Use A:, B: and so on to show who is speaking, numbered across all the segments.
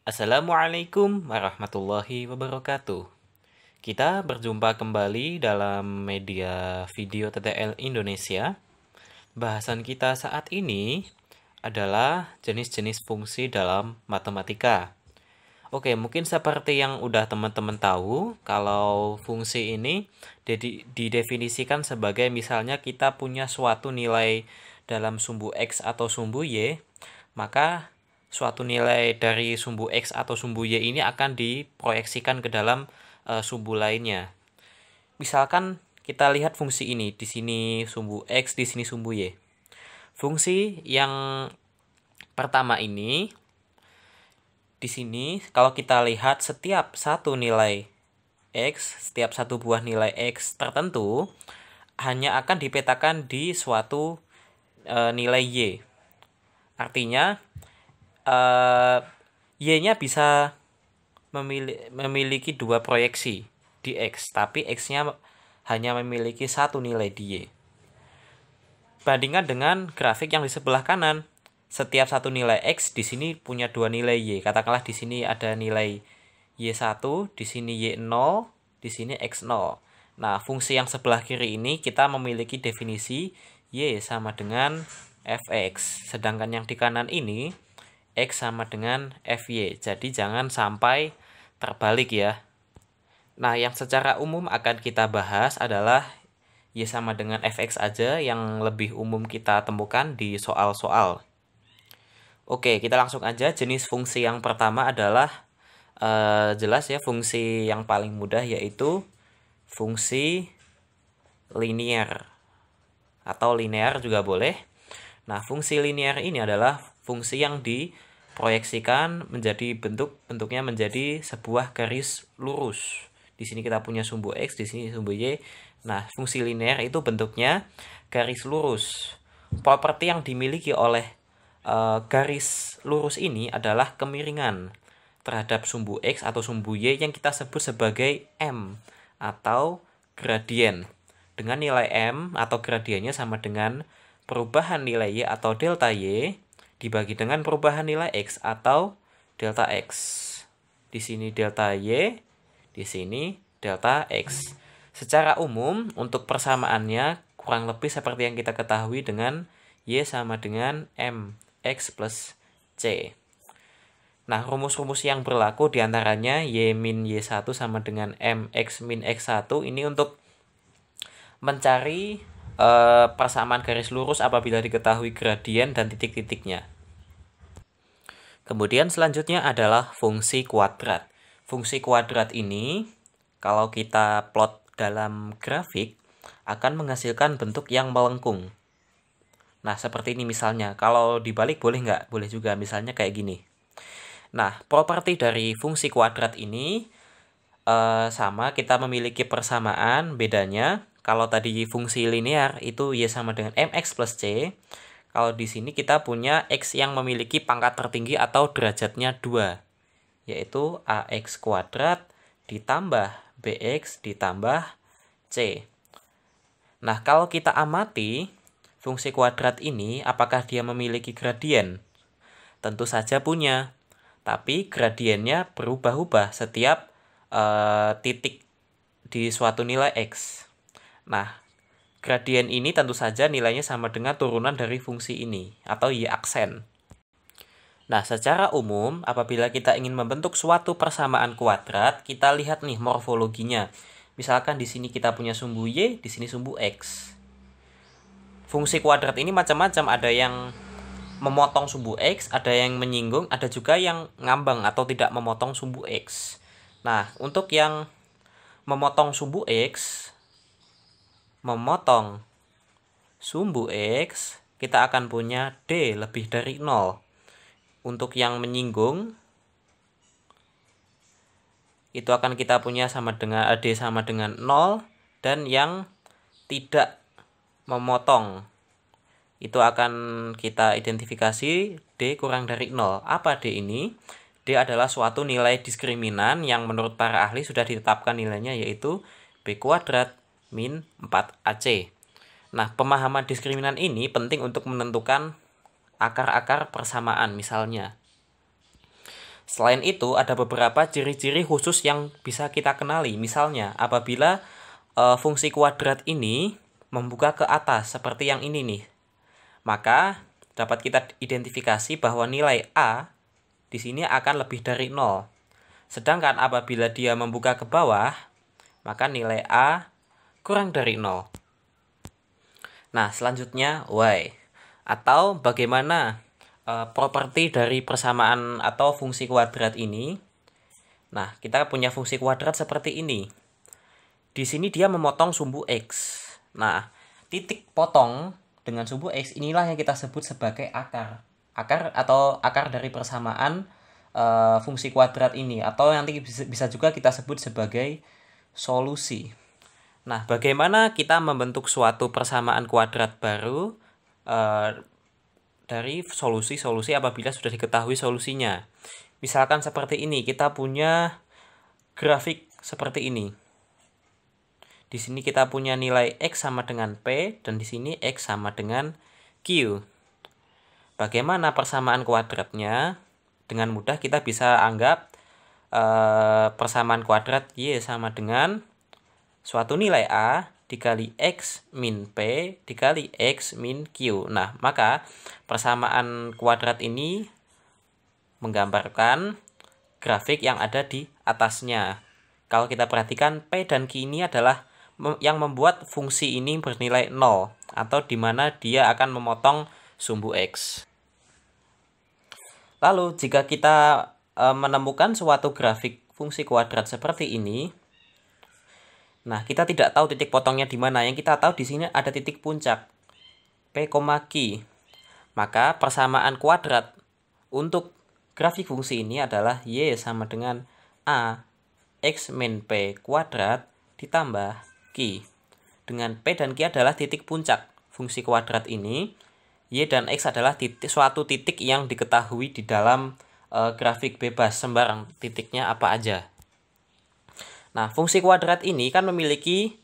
A: Assalamualaikum warahmatullahi wabarakatuh. Kita berjumpa kembali dalam media video TTL Indonesia. Bahasan kita saat ini adalah jenis-jenis fungsi dalam matematika. Oke, mungkin seperti yang udah teman-teman tahu, kalau fungsi ini didefinisikan sebagai misalnya kita punya suatu nilai dalam sumbu X atau sumbu Y, maka suatu nilai dari sumbu X atau sumbu Y ini akan diproyeksikan ke dalam sumbu lainnya. Misalkan kita lihat fungsi ini, di sini sumbu X, di sini sumbu Y. Fungsi yang pertama ini, di sini kalau kita lihat setiap satu nilai X, setiap satu buah nilai X tertentu, hanya akan dipetakan di suatu nilai Y. Artinya, Y-nya bisa memiliki dua proyeksi di X, tapi X-nya hanya memiliki satu nilai di Y. Bandingkan dengan grafik yang di sebelah kanan. Setiap satu nilai X di sini punya dua nilai Y. Katakanlah di sini ada nilai Y1, di sini Y0, di sini X0. Nah, fungsi yang sebelah kiri ini kita memiliki definisi Y sama dengan Fx. Sedangkan yang di kanan ini X sama dengan Fy. Jadi jangan sampai terbalik ya. Nah, yang secara umum akan kita bahas adalah Y sama dengan Fx aja yang lebih umum kita temukan di soal-soal. Oke, kita langsung aja. Jenis fungsi yang pertama adalah jelas ya, fungsi yang paling mudah yaitu fungsi linear atau linear juga boleh. Nah, fungsi linear ini adalah fungsi yang diproyeksikan menjadi bentuknya menjadi sebuah garis lurus. Di sini kita punya sumbu X, di sini sumbu Y. Nah, fungsi linear itu bentuknya garis lurus. Properti yang dimiliki oleh garis lurus ini adalah kemiringan terhadap sumbu X atau sumbu Y yang kita sebut sebagai M atau gradien. Dengan nilai M atau gradiennya sama dengan perubahan nilai Y atau delta Y dibagi dengan perubahan nilai X atau delta X. Di sini delta Y, di sini delta X. Secara umum untuk persamaannya kurang lebih seperti yang kita ketahui dengan Y sama dengan MX plus C. Nah, rumus-rumus yang berlaku diantaranya Y min Y1 sama dengan MX min X1 ini untuk mencari persamaan garis lurus apabila diketahui gradien dan titik-titiknya. Kemudian selanjutnya adalah fungsi kuadrat. Fungsi kuadrat ini kalau kita plot dalam grafik akan menghasilkan bentuk yang melengkung. Nah, seperti ini misalnya. Kalau dibalik boleh nggak? Boleh juga, misalnya kayak gini. Nah, properti dari fungsi kuadrat ini sama, kita memiliki persamaan. Bedanya, kalau tadi fungsi linear itu Y sama dengan MX plus C. Kalau di sini kita punya X yang memiliki pangkat tertinggi atau derajatnya 2. Yaitu AX kuadrat ditambah BX ditambah C. Nah, kalau kita amati fungsi kuadrat ini, apakah dia memiliki gradien? Tentu saja punya. Tapi gradiennya berubah-ubah setiap titik di suatu nilai X. Nah, gradien ini tentu saja nilainya sama dengan turunan dari fungsi ini, atau Y aksen. Nah, secara umum, apabila kita ingin membentuk suatu persamaan kuadrat, kita lihat nih morfologinya. Misalkan di sini kita punya sumbu Y, di sini sumbu X. Fungsi kuadrat ini macam-macam, ada yang memotong sumbu X, ada yang menyinggung, ada juga yang ngambang atau tidak memotong sumbu X. Nah, untuk yang memotong sumbu X, kita akan punya D lebih dari 0. Untuk yang menyinggung, itu akan kita punya sama dengan D sama dengan 0. Dan yang tidak memotong, itu akan kita identifikasi D kurang dari 0. Apa D ini? D adalah suatu nilai diskriminan yang menurut para ahli sudah ditetapkan nilainya, yaitu B kuadrat min 4AC. Nah, pemahaman diskriminan ini penting untuk menentukan akar-akar persamaan misalnya. Selain itu, ada beberapa ciri-ciri khusus yang bisa kita kenali. Misalnya, apabila fungsi kuadrat ini membuka ke atas, seperti yang ini nih, maka dapat kita identifikasi bahwa nilai A di sini akan lebih dari 0. Sedangkan apabila dia membuka ke bawah, maka nilai A kurang dari 0. Nah, selanjutnya Y. Atau bagaimana properti dari persamaan atau fungsi kuadrat ini. Nah, kita punya fungsi kuadrat seperti ini. Di sini dia memotong sumbu X. Nah, titik potong dengan sumbu X inilah yang kita sebut sebagai akar. Akar dari persamaan fungsi kuadrat ini. Atau nanti bisa juga kita sebut sebagai solusi. Nah, bagaimana kita membentuk suatu persamaan kuadrat baru dari solusi-solusi apabila sudah diketahui solusinya. Misalkan seperti ini, kita punya grafik seperti ini. Di sini kita punya nilai X sama dengan P, dan di sini X sama dengan Q. Bagaimana persamaan kuadratnya? Dengan mudah kita bisa anggap persamaan kuadrat Y sama dengan suatu nilai A dikali X min P dikali X min Q. Nah, maka persamaan kuadrat ini menggambarkan grafik yang ada di atasnya. Kalau kita perhatikan, P dan Q ini adalah yang membuat fungsi ini bernilai 0, atau di mana dia akan memotong sumbu X. Lalu, jika kita menemukan suatu grafik fungsi kuadrat seperti ini, nah, kita tidak tahu titik potongnya di mana. Yang kita tahu di sini ada titik puncak P, Q. Maka persamaan kuadrat untuk grafik fungsi ini adalah Y sama dengan A X min P kuadrat ditambah Q. Dengan P dan Q adalah titik puncak fungsi kuadrat ini. Y dan X adalah suatu titik yang diketahui di dalam grafik bebas, sembarang titiknya apa aja. Nah, fungsi kuadrat ini kan memiliki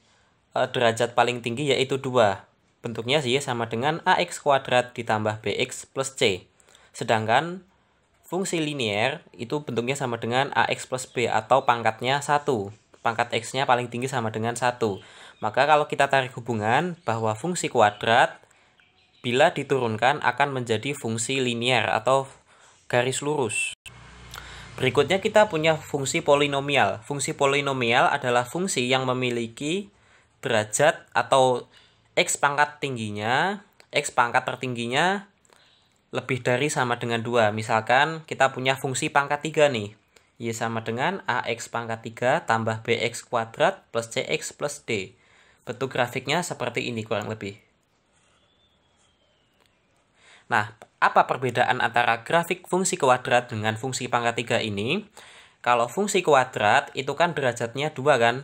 A: derajat paling tinggi yaitu 2. Bentuknya Y sama dengan AX kuadrat ditambah BX plus C. Sedangkan fungsi linear itu bentuknya sama dengan AX plus B atau pangkatnya 1. Pangkat X-nya paling tinggi sama dengan 1. Maka kalau kita tarik hubungan bahwa fungsi kuadrat bila diturunkan akan menjadi fungsi linear atau garis lurus. Berikutnya kita punya fungsi polinomial. Fungsi polinomial adalah fungsi yang memiliki derajat atau X pangkat tingginya, X pangkat tertingginya lebih dari sama dengan 2. Misalkan kita punya fungsi pangkat 3 nih. Y sama dengan AX pangkat 3 tambah BX kuadrat plus CX plus D. Bentuk grafiknya seperti ini kurang lebih. Nah, apa perbedaan antara grafik fungsi kuadrat dengan fungsi pangkat 3 ini? Kalau fungsi kuadrat itu kan derajatnya 2 kan?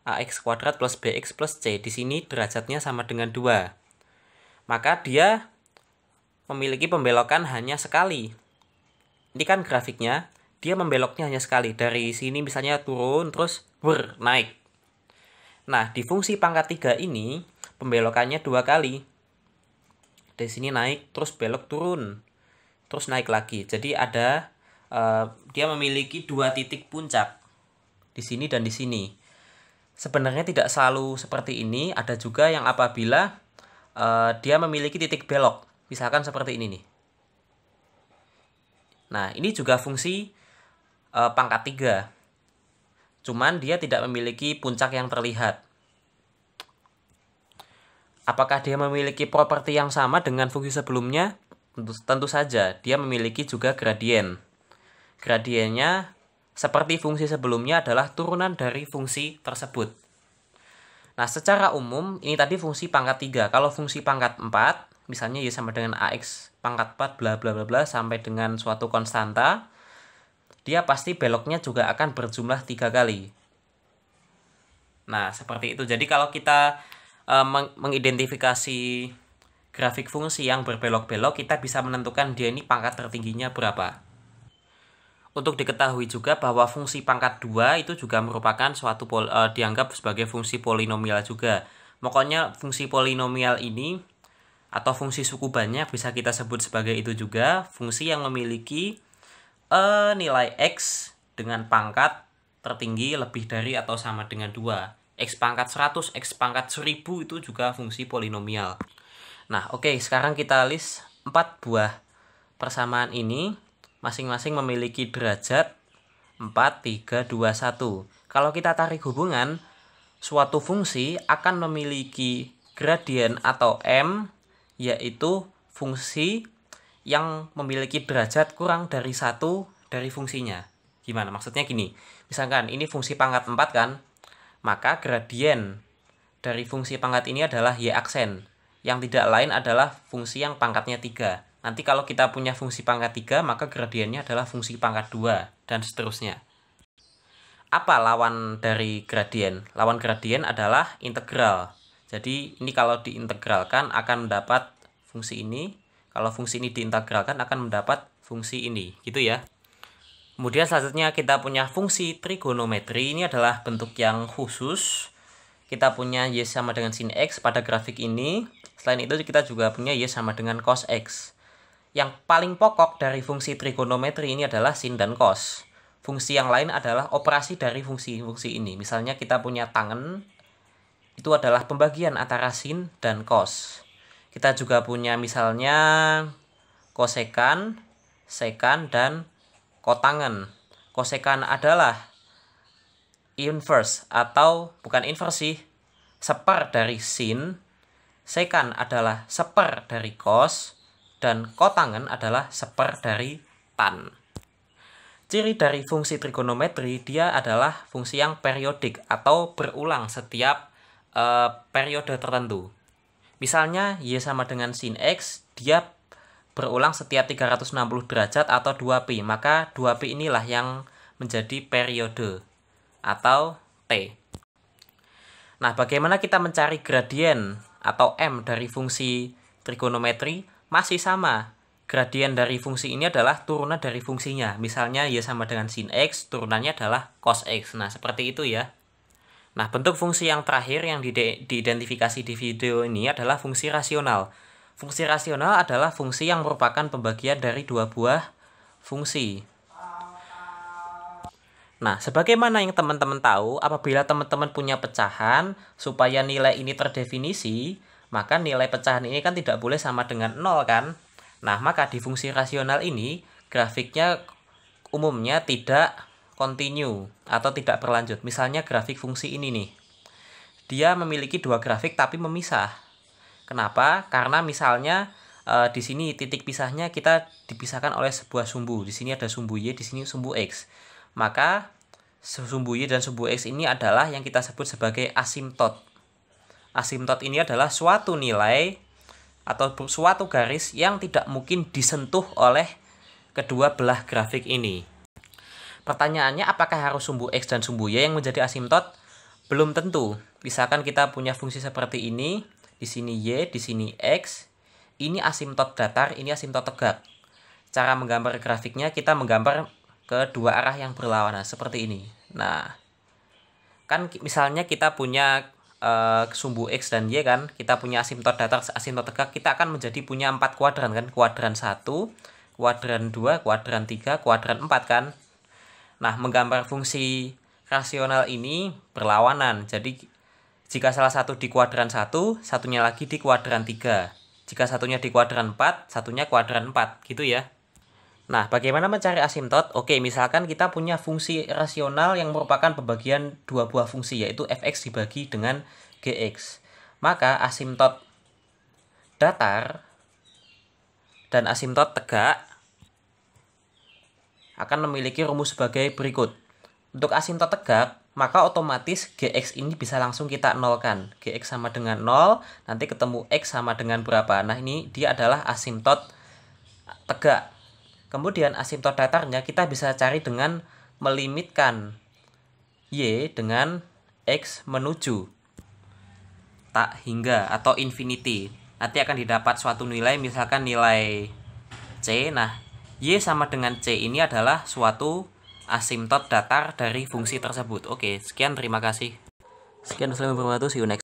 A: AX kuadrat plus BX plus C. Di sini derajatnya sama dengan 2. Maka dia memiliki pembelokan hanya sekali. Ini kan grafiknya, dia membeloknya hanya sekali. Dari sini misalnya turun, terus naik. Nah, di fungsi pangkat 3 ini, pembelokannya 2 kali. Dari sini naik, terus belok turun, terus naik lagi. Jadi ada dia memiliki 2 titik puncak di sini dan di sini. Sebenarnya tidak selalu seperti ini. Ada juga yang apabila dia memiliki titik belok, misalkan seperti ini nih. Nah, ini juga fungsi pangkat 3. Cuman dia tidak memiliki puncak yang terlihat. Apakah dia memiliki properti yang sama dengan fungsi sebelumnya? Tentu saja, dia memiliki juga gradien. Gradiennya seperti fungsi sebelumnya adalah turunan dari fungsi tersebut. Nah, secara umum, ini tadi fungsi pangkat 3. Kalau fungsi pangkat 4, misalnya Y sama dengan AX pangkat 4 bla bla bla bla sampai dengan suatu konstanta, dia pasti beloknya juga akan berjumlah 3 kali. Nah, seperti itu. Jadi kalau kita mengidentifikasi grafik fungsi yang berbelok-belok, kita bisa menentukan dia ini pangkat tertingginya berapa. Untuk diketahui juga bahwa fungsi pangkat 2 itu juga merupakan suatu dianggap sebagai fungsi polinomial juga. Pokoknya fungsi polinomial ini atau fungsi suku banyak bisa kita sebut sebagai itu juga, fungsi yang memiliki nilai X dengan pangkat tertinggi lebih dari atau sama dengan 2. X pangkat 100, X pangkat 1000 itu juga fungsi polinomial. Nah, oke, sekarang kita list 4 buah persamaan ini. Masing-masing memiliki derajat 4, 3, 2, 1. Kalau kita tarik hubungan, suatu fungsi akan memiliki gradien atau M, yaitu fungsi yang memiliki derajat kurang dari 1 dari fungsinya. Gimana? Maksudnya gini, misalkan ini fungsi pangkat 4 kan, maka gradien dari fungsi pangkat ini adalah Y aksen, yang tidak lain adalah fungsi yang pangkatnya 3. Nanti kalau kita punya fungsi pangkat 3, maka gradiennya adalah fungsi pangkat 2, dan seterusnya. Apa lawan dari gradien? Lawan gradien adalah integral. Jadi ini kalau diintegralkan akan mendapat fungsi ini. Kalau fungsi ini diintegralkan akan mendapat fungsi ini, gitu ya. Kemudian selanjutnya kita punya fungsi trigonometri. Ini adalah bentuk yang khusus. Kita punya Y sama dengan sin X pada grafik ini. Selain itu kita juga punya Y sama dengan cos X. Yang paling pokok dari fungsi trigonometri ini adalah sin dan cos. Fungsi yang lain adalah operasi dari fungsi-fungsi ini. Misalnya kita punya tangen, itu adalah pembagian antara sin dan cos. Kita juga punya misalnya kosekan, sekan, dan kotangen. Kosekan adalah inverse atau bukan inverse sih, seper dari sin. Sekan adalah seper dari cos, dan kotangen adalah seper dari tan. Ciri dari fungsi trigonometri, dia adalah fungsi yang periodik atau berulang setiap periode tertentu. Misalnya Y sama dengan sin X, dia berulang setiap 360 derajat atau 2pi. Maka 2pi inilah yang menjadi periode atau T. Nah, bagaimana kita mencari gradien atau M dari fungsi trigonometri? Masih sama. Gradien dari fungsi ini adalah turunan dari fungsinya. Misalnya Y sama dengan sin X, turunannya adalah cos X. Nah, seperti itu ya. Nah, bentuk fungsi yang terakhir yang diidentifikasi di video ini adalah fungsi rasional. Fungsi rasional adalah fungsi yang merupakan pembagian dari dua buah fungsi. Nah, sebagaimana yang teman-teman tahu, apabila teman-teman punya pecahan, supaya nilai ini terdefinisi, maka nilai pecahan ini kan tidak boleh sama dengan 0 kan? Nah, maka di fungsi rasional ini, grafiknya umumnya tidak continue atau tidak berlanjut. Misalnya grafik fungsi ini nih. Dia memiliki dua grafik tapi memisah. Kenapa? Karena misalnya di sini titik pisahnya kita dipisahkan oleh sebuah sumbu. Di sini ada sumbu Y, di sini sumbu X. Maka sumbu Y dan sumbu X ini adalah yang kita sebut sebagai asimtot. Asimtot ini adalah suatu nilai atau suatu garis yang tidak mungkin disentuh oleh kedua belah grafik ini. Pertanyaannya, apakah harus sumbu X dan sumbu Y yang menjadi asimtot? Belum tentu. Misalkan kita punya fungsi seperti ini, di sini Y, di sini X, ini asimtot datar, ini asimtot tegak. Cara menggambar grafiknya, kita menggambar ke dua arah yang berlawanan, seperti ini. Nah, kan misalnya kita punya sumbu X dan Y kan, kita punya asimtot datar, asimtot tegak, kita akan menjadi punya 4 kuadran kan, kuadran 1, kuadran 2, kuadran 3, kuadran 4 kan. Nah, menggambar fungsi rasional ini berlawanan. Jadi, jika salah satu di kuadran 1, satunya lagi di kuadran 3. Jika satunya di kuadran 4, satunya kuadran 4. Gitu ya. Nah, bagaimana mencari asimtot? Oke, misalkan kita punya fungsi rasional yang merupakan pembagian dua buah fungsi, yaitu fx dibagi dengan gx. Maka asimtot datar dan asimtot tegak akan memiliki rumus sebagai berikut. Untuk asimtot tegak, maka otomatis gx ini bisa langsung kita nolkan. Gx sama dengan 0, nanti ketemu x sama dengan berapa. Nah, ini dia adalah asimtot tegak. Kemudian asimtot datarnya kita bisa cari dengan melimitkan y dengan x menuju tak hingga atau infinity. Nanti akan didapat suatu nilai, misalkan nilai c. Nah, y sama dengan c ini adalah suatu asimtot datar dari fungsi tersebut. Oke, sekian, terima kasih. Sekian, assalamualaikum warahmatullahi wabarakatuh. See you next.